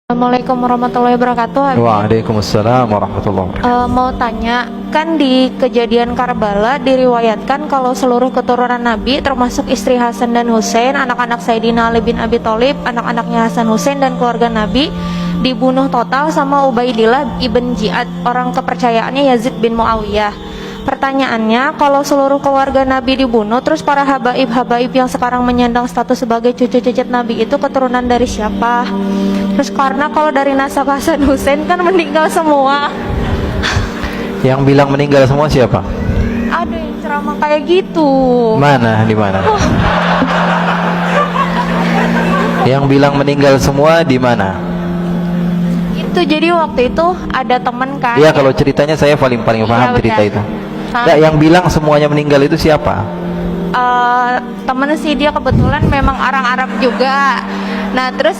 Assalamualaikum warahmatullahi wabarakatuh. Waalaikumsalam warahmatullahi wabarakatuh. Mau tanya, kan di kejadian Karbala diriwayatkan kalau seluruh keturunan Nabi termasuk istri Hasan dan Husain, anak-anak Sayyidina Ali bin Abi Thalib, anak-anaknya Hasan Husain dan keluarga Nabi dibunuh total sama Ubaidillah ibn Ziyad, orang kepercayaannya Yazid bin Muawiyah. Pertanyaannya, kalau seluruh keluarga Nabi dibunuh, terus para habaib-habaib yang sekarang menyandang status sebagai cucu-cucu Nabi itu keturunan dari siapa? Terus karena kalau dari nasab Hasan Husain kan meninggal semua. Yang bilang meninggal semua siapa? Ada yang ceramah kayak gitu. Mana? Di mana? Yang bilang meninggal semua di mana? Itu jadi waktu itu ada teman kan. Iya, kalau ceritanya saya paling paham Iya, cerita benar. itu. Hah? Nggak, yang bilang semuanya meninggal itu siapa? Temen sih, dia kebetulan memang orang Arab juga. Nah terus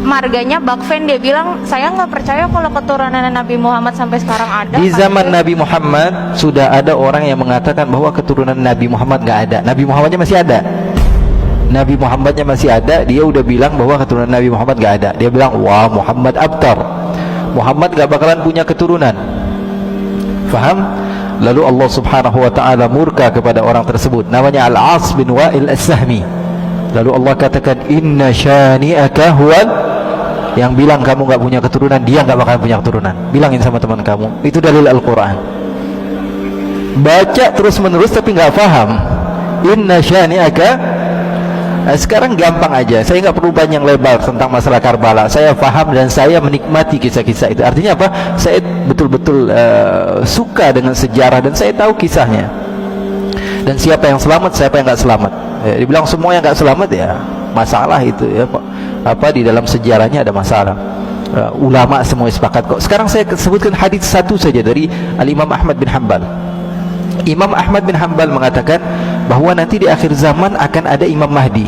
marganya Bakfen, dia bilang saya nggak percaya kalau keturunan Nabi Muhammad sampai sekarang ada. Di zaman Nabi Muhammad sudah ada orang yang mengatakan bahwa keturunan Nabi Muhammad nggak ada. Nabi Muhammadnya masih ada. Nabi Muhammadnya masih ada. Dia udah bilang bahwa keturunan Nabi Muhammad nggak ada. Dia bilang, wah, Muhammad abtar. Muhammad nggak bakalan punya keturunan. Faham? Lalu Allah Subhanahu wa taala murka kepada orang tersebut, namanya Al-As bin Wa'il As-Sahmi. Lalu Allah katakan, inna syani'aka huwal, yang bilang kamu nggak punya keturunan, dia nggak bakalan punya keturunan. Bilangin sama teman kamu, itu dalil Al-Quran. Baca terus menerus tapi nggak paham. Inna syani'aka. Nah, sekarang gampang aja, saya nggak perlu panjang lebar tentang masalah Karbala. Saya paham dan saya menikmati kisah-kisah itu. Artinya apa? Saya betul-betul suka dengan sejarah dan saya tahu kisahnya. Dan siapa yang selamat, siapa yang nggak selamat. Dibilang semua yang nggak selamat, ya masalah itu ya Pak. Apa di dalam sejarahnya ada masalah. Ulama semua sepakat kok. Sekarang saya sebutkan hadis satu saja dari Al-Imam Ahmad bin Hanbal. Imam Ahmad bin Hanbal mengatakan bahwa nanti di akhir zaman akan ada Imam Mahdi.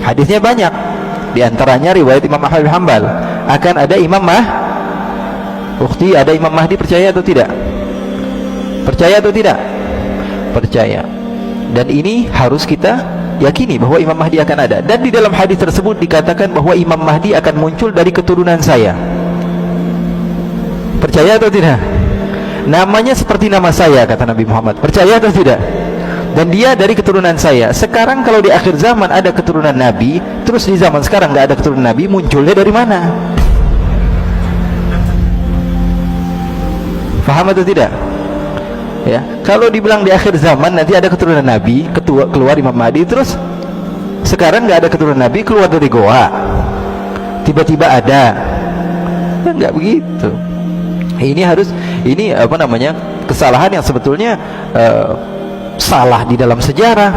Hadisnya banyak. Di antaranya riwayat Imam Ahmad bin Hanbal, akan ada Imam Ukhti, ada Imam Mahdi, percaya atau tidak? Percaya atau tidak? Percaya. Dan ini harus kita yakini bahwa Imam Mahdi akan ada. Dan di dalam hadis tersebut dikatakan bahwa Imam Mahdi akan muncul dari keturunan saya. Percaya atau tidak? Namanya seperti nama saya, kata Nabi Muhammad. Percaya atau tidak? Dan dia dari keturunan saya. Sekarang kalau di akhir zaman ada keturunan Nabi, terus di zaman sekarang nggak ada keturunan Nabi, munculnya dari mana? Faham atau tidak? Ya, kalau dibilang di akhir zaman nanti ada keturunan Nabi, keluar Imam Mahdi, terus sekarang nggak ada keturunan Nabi, keluar dari goa, tiba-tiba ada, ya nggak begitu. Ini apa namanya, kesalahan yang sebetulnya salah di dalam sejarah,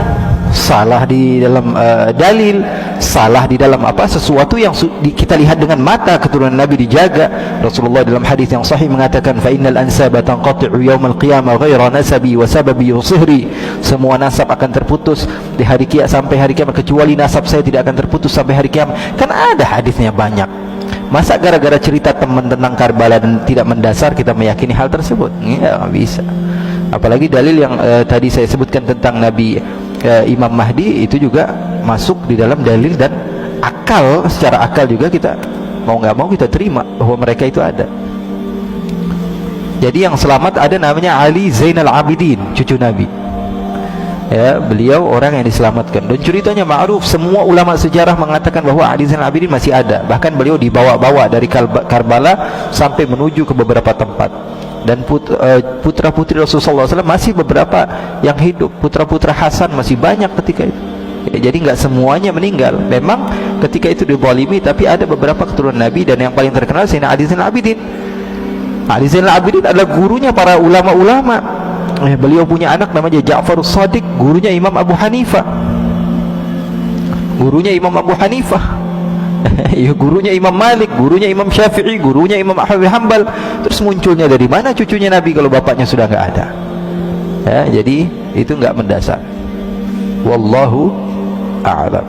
salah di dalam dalil, salah di dalam apa, sesuatu yang kita lihat dengan mata. Keturunan Nabi dijaga. Rasulullah dalam hadis yang sahih mengatakan, fa innal ansaba tanqati'u yaumal qiyamah ghaira nasabi wa sababi yusihri. Semua nasab akan terputus di hari kiamat sampai hari kiamat, kecuali nasab saya tidak akan terputus sampai hari kiamat. Kan ada hadisnya banyak. Masa gara-gara cerita teman tentang Karbala dan tidak mendasar kita meyakini hal tersebut? Ya, nggak bisa. Apalagi dalil yang tadi saya sebutkan tentang Nabi Imam Mahdi, itu juga masuk di dalam dalil dan akal. Secara akal juga kita mau nggak mau kita terima bahwa mereka itu ada. Jadi yang selamat ada namanya Ali Zainal Abidin, cucu Nabi. Ya, beliau orang yang diselamatkan. Dan ceritanya ma'ruf, semua ulama sejarah mengatakan bahwa Ali Zainal Abidin masih ada. Bahkan beliau dibawa-bawa dari Karbala sampai menuju ke beberapa tempat. Dan putra-putri Rasulullah SAW masih beberapa yang hidup. Putra-putra Hasan masih banyak ketika itu. Ya, jadi nggak semuanya meninggal. Memang ketika itu dizalimi, tapi ada beberapa keturunan Nabi. Dan yang paling terkenal Sayyidina Ali Zainal Abidin. Ali Zainal Abidin adalah gurunya para ulama-ulama. Beliau punya anak namanya Ja'farus Shadiq, gurunya Imam Abu Hanifah. Gurunya Imam Abu Hanifah. Gurunya Imam Malik, gurunya Imam Syafi'i, gurunya Imam Ahmad bin Hanbal. Terus munculnya dari mana cucunya Nabi kalau bapaknya sudah nggak ada? Ya, jadi itu nggak mendasar. Wallahu a'lam.